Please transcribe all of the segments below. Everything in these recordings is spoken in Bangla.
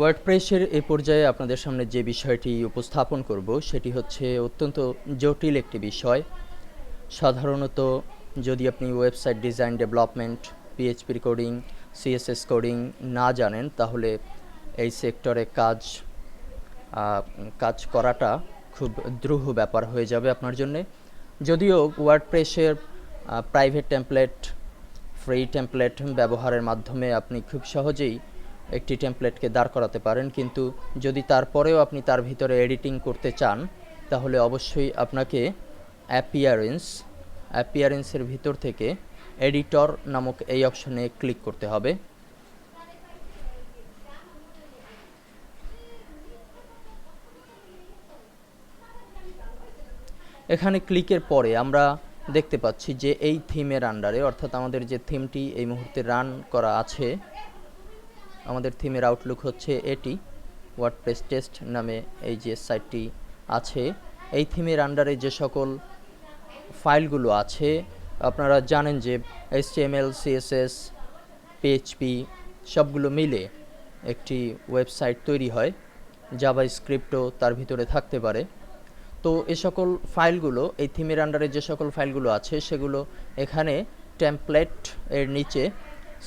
ওয়ার্ডপ্রেসের এ পর্যায়ে আপনাদের সামনে যে বিষয়টি উপস্থাপন করব সেটি হচ্ছে অত্যন্ত জটিল একটি বিষয়। সাধারণত যদি আপনি website design development, PHP coding, CSS coding না জানেন তাহলে এই সেক্টরে কাজ করাটা খুব দ্রূহ ব্যাপার হয়ে যাবে আপনার জন্যে। যদিও ওয়ার্ডপ্রেসের প্রাইভেট টেমপ্লেট, ফ্রি টেমপ্লেট ব্যবহারের মাধ্যমে আপনি খুব সহজেই একটি টেমপ্লেটকে দাঁড় করাতে পারেন, কিন্তু যদি তারপরেও আপনি তার ভিতরে এডিটিং করতে চান তাহলে অবশ্যই আপনাকে অ্যাপিয়ারেন্সের ভিতর থেকে এডিটর নামক এই অপশনে ক্লিক করতে হবে। এখানে ক্লিকের পরে আমরা দেখতে পাচ্ছি যে এই থিমের আন্ডারে, অর্থাৎ আমাদের যে থিমটি এই মুহূর্তে রান করা আছে, আমাদের থিমের আউটলুক হচ্ছে এটি। ওয়ার্ডপ্রেস টেস্ট নামে এই যে সাইটটি আছে, এই থিমের আন্ডারে যে সকল ফাইলগুলো আছে আপনারা জানেন যে HTML, CSS, PHP সবগুলো মিলে একটি ওয়েবসাইট তৈরি হয়। জাভাস্ক্রিপ্টও তার ভিতরে থাকতে পারে। তো এ সকল ফাইলগুলো, এই থিমের আন্ডারে যে সকল ফাইলগুলো আছে সেগুলো এখানে টেমপ্লেট এর নিচে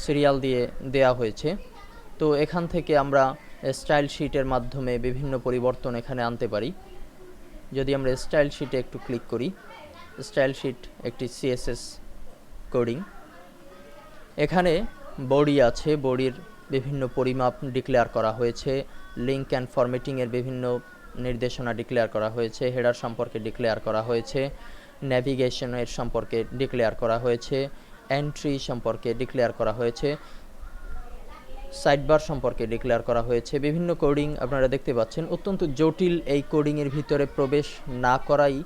সিরিয়াল দিয়ে দেয়া হয়েছে। তো এখান থেকে আমরা স্টাইল শিটের মাধ্যমে বিভিন্ন পরিবর্তন এখানে আনতে পারি। যদি আমরা স্টাইল শিটে একটু ক্লিক করি, স্টাইল শিট একটি CSS কোডিং। এখানে বডি আছে, বডির বিভিন্ন পরিমাপ ডিক্লেয়ার করা হয়েছে, লিঙ্ক অ্যান্ড ফরম্যাটিংয়ের বিভিন্ন নির্দেশনা ডিক্লেয়ার করা হয়েছে, হেডার সম্পর্কে ডিক্লেয়ার করা হয়েছে, ন্যাভিগেশনের সম্পর্কে ডিক্লেয়ার করা হয়েছে, এন্ট্রি সম্পর্কে ডিক্লেয়ার করা হয়েছে, সাইডবার সম্পর্কে ডিক্লেয়ার করা হয়েছে। বিভিন্ন কোডিং আপনারা দেখতে পাচ্ছেন। অত্যন্ত জটিল এই কোডিংয়ের ভিতরে প্রবেশ না করাই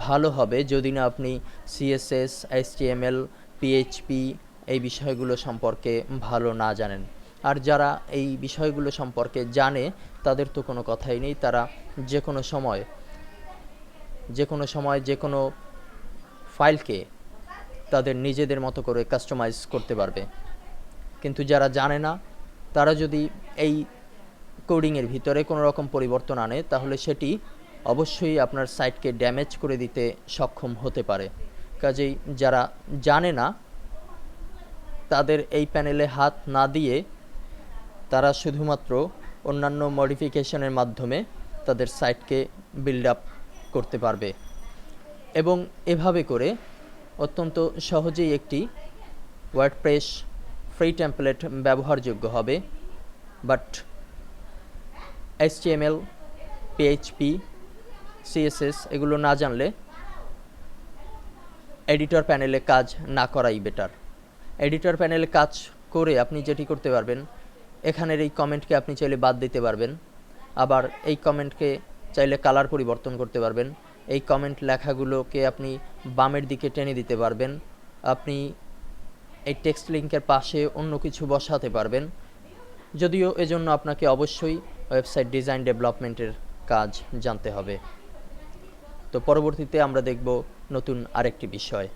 ভালো হবে যদি না আপনি CSS, HTML, PHP এই বিষয়গুলো সম্পর্কে ভালো না জানেন। আর যারা এই বিষয়গুলো সম্পর্কে জানে তাদের তো কোনো কথাই নেই, তারা যে কোনো সময় যে কোনো ফাইলকে তাদের নিজেদের মতো করে কাস্টমাইজ করতে পারবে। কিন্তু যারা জানে না তারা যদি এই কোডিংয়ের ভিতরে কোনো রকম পরিবর্তন আনে তাহলে সেটি অবশ্যই আপনার সাইটকে ড্যামেজ করে দিতে সক্ষম হতে পারে। কাজেই যারা জানে না তাদের এই প্যানেলে হাত না দিয়ে তারা শুধুমাত্র অন্যান্য মডিফিকেশনের মাধ্যমে তাদের সাইটকে বিল্ড আপ করতে পারবে এবং এভাবে করে অত্যন্ত সহজেই একটি ওয়ার্ডপ্রেস ফ্রি টেমপ্লেট ব্যবহারযোগ্য হবে। বাট HTML, PHP, CSS এগুলো না জানলে এডিটর প্যানেলে কাজ না করাই বেটার। এডিটর প্যানেলে কাজ করে আপনি যেটি করতে পারবেন, এখানের এই কমেন্টকে আপনি চাইলে বাদ দিতে পারবেন, আবার এই কমেন্টকে চাইলে কালার পরিবর্তন করতে পারবেন, এই কমেন্ট লেখাগুলোকে আপনি বামের দিকে টেনে দিতে পারবেন, আপনি এই টেক্সট লিঙ্কের পাশে অন্য কিছু বসাতে পারবেন। যদিও এজন্য আপনাকে অবশ্যই ওয়েবসাইট ডিজাইন ডেভেলপমেন্টের কাজ জানতে হবে। তো পরবর্তীতে আমরা দেখব নতুন আরেকটি বিষয়।